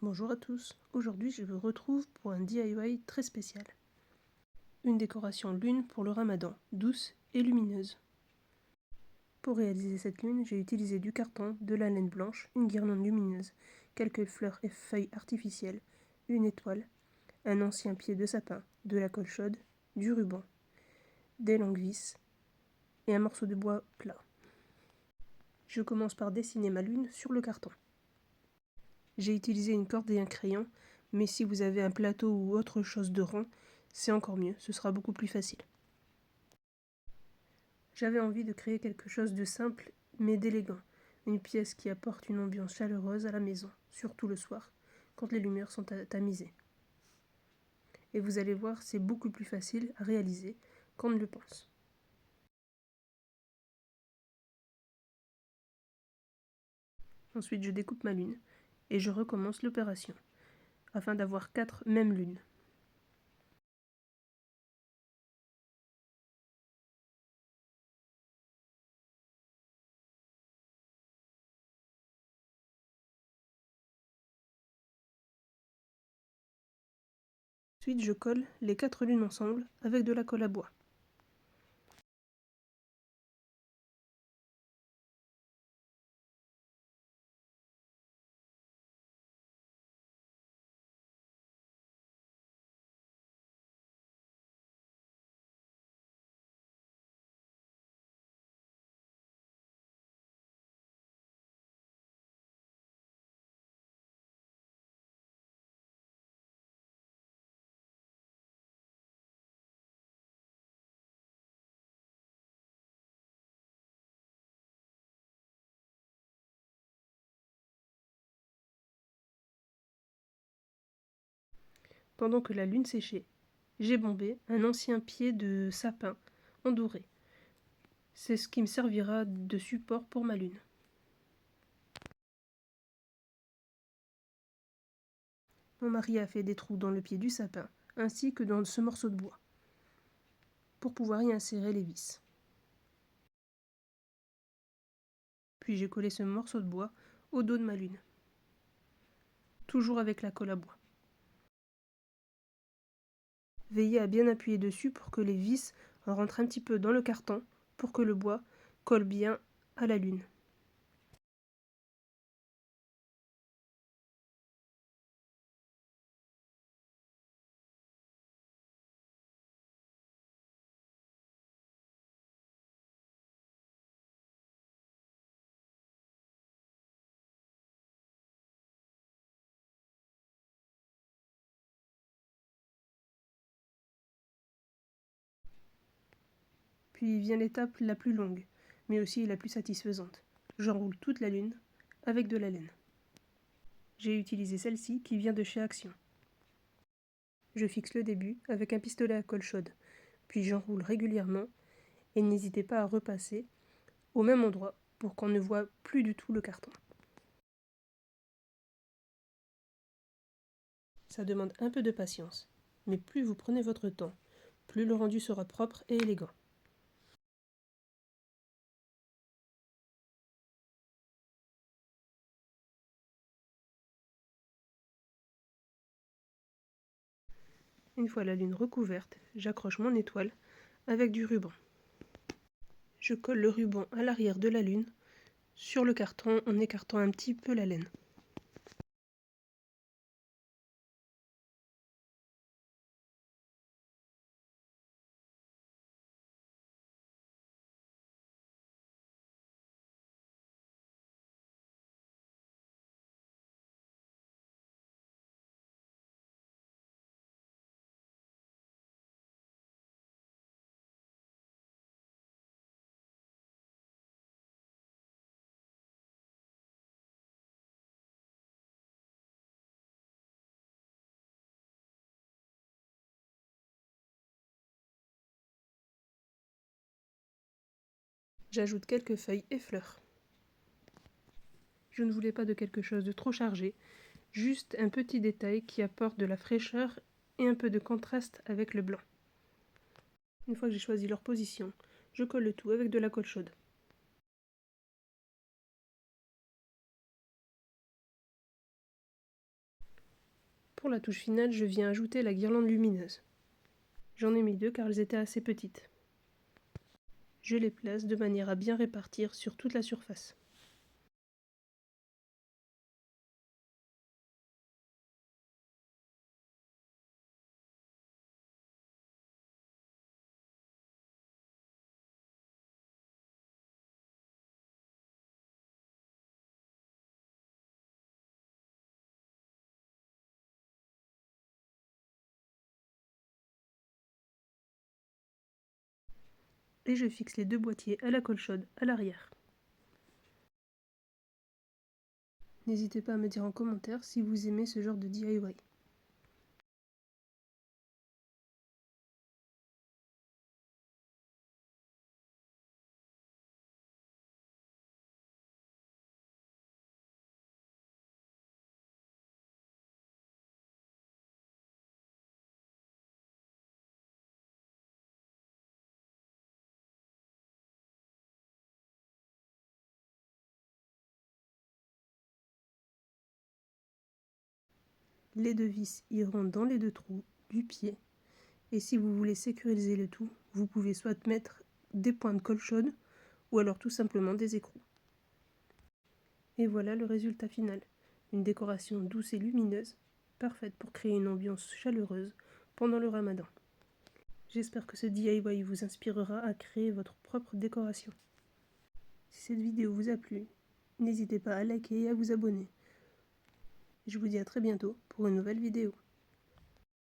Bonjour à tous, aujourd'hui je vous retrouve pour un DIY très spécial. Une décoration lune pour le ramadan, douce et lumineuse. Pour réaliser cette lune, j'ai utilisé du carton, de la laine blanche, une guirlande lumineuse, quelques fleurs et feuilles artificielles, une étoile, un ancien pied de sapin, de la colle chaude, du ruban, des longues vis et un morceau de bois plat. Je commence par dessiner ma lune sur le carton. J'ai utilisé une corde et un crayon, mais si vous avez un plateau ou autre chose de rond, c'est encore mieux, ce sera beaucoup plus facile. J'avais envie de créer quelque chose de simple mais d'élégant, une pièce qui apporte une ambiance chaleureuse à la maison, surtout le soir, quand les lumières sont tamisées. Et vous allez voir, c'est beaucoup plus facile à réaliser qu'on ne le pense. Ensuite, je découpe ma lune et je recommence l'opération, afin d'avoir 4 mêmes lunes. Ensuite, je colle les 4 lunes ensemble avec de la colle à bois. Pendant que la lune séchait, j'ai bombé un ancien pied de sapin en doré. C'est ce qui me servira de support pour ma lune. Mon mari a fait des trous dans le pied du sapin, ainsi que dans ce morceau de bois, pour pouvoir y insérer les vis. Puis j'ai collé ce morceau de bois au dos de ma lune, toujours avec la colle à bois. Veillez à bien appuyer dessus pour que les vis rentrent un petit peu dans le carton, pour que le bois colle bien à la lune. Puis vient l'étape la plus longue, mais aussi la plus satisfaisante. J'enroule toute la lune avec de la laine. J'ai utilisé celle-ci qui vient de chez Action. Je fixe le début avec un pistolet à colle chaude, puis j'enroule régulièrement et n'hésitez pas à repasser au même endroit pour qu'on ne voit plus du tout le carton. Ça demande un peu de patience, mais plus vous prenez votre temps, plus le rendu sera propre et élégant. Une fois la lune recouverte, j'accroche mon étoile avec du ruban. Je colle le ruban à l'arrière de la lune sur le carton en écartant un petit peu la laine. J'ajoute quelques feuilles et fleurs. Je ne voulais pas de quelque chose de trop chargé, juste un petit détail qui apporte de la fraîcheur et un peu de contraste avec le blanc. Une fois que j'ai choisi leur position, je colle le tout avec de la colle chaude. Pour la touche finale, je viens ajouter la guirlande lumineuse. J'en ai mis 2 car elles étaient assez petites. Je les place de manière à bien répartir sur toute la surface. Et je fixe les 2 boîtiers à la colle chaude à l'arrière. N'hésitez pas à me dire en commentaire si vous aimez ce genre de DIY. Les 2 vis iront dans les 2 trous du pied. Et si vous voulez sécuriser le tout, vous pouvez soit mettre des points de colle chaude ou alors tout simplement des écrous. Et voilà le résultat final. Une décoration douce et lumineuse, parfaite pour créer une ambiance chaleureuse pendant le ramadan. J'espère que ce DIY vous inspirera à créer votre propre décoration. Si cette vidéo vous a plu, n'hésitez pas à liker et à vous abonner. Je vous dis à très bientôt pour une nouvelle vidéo.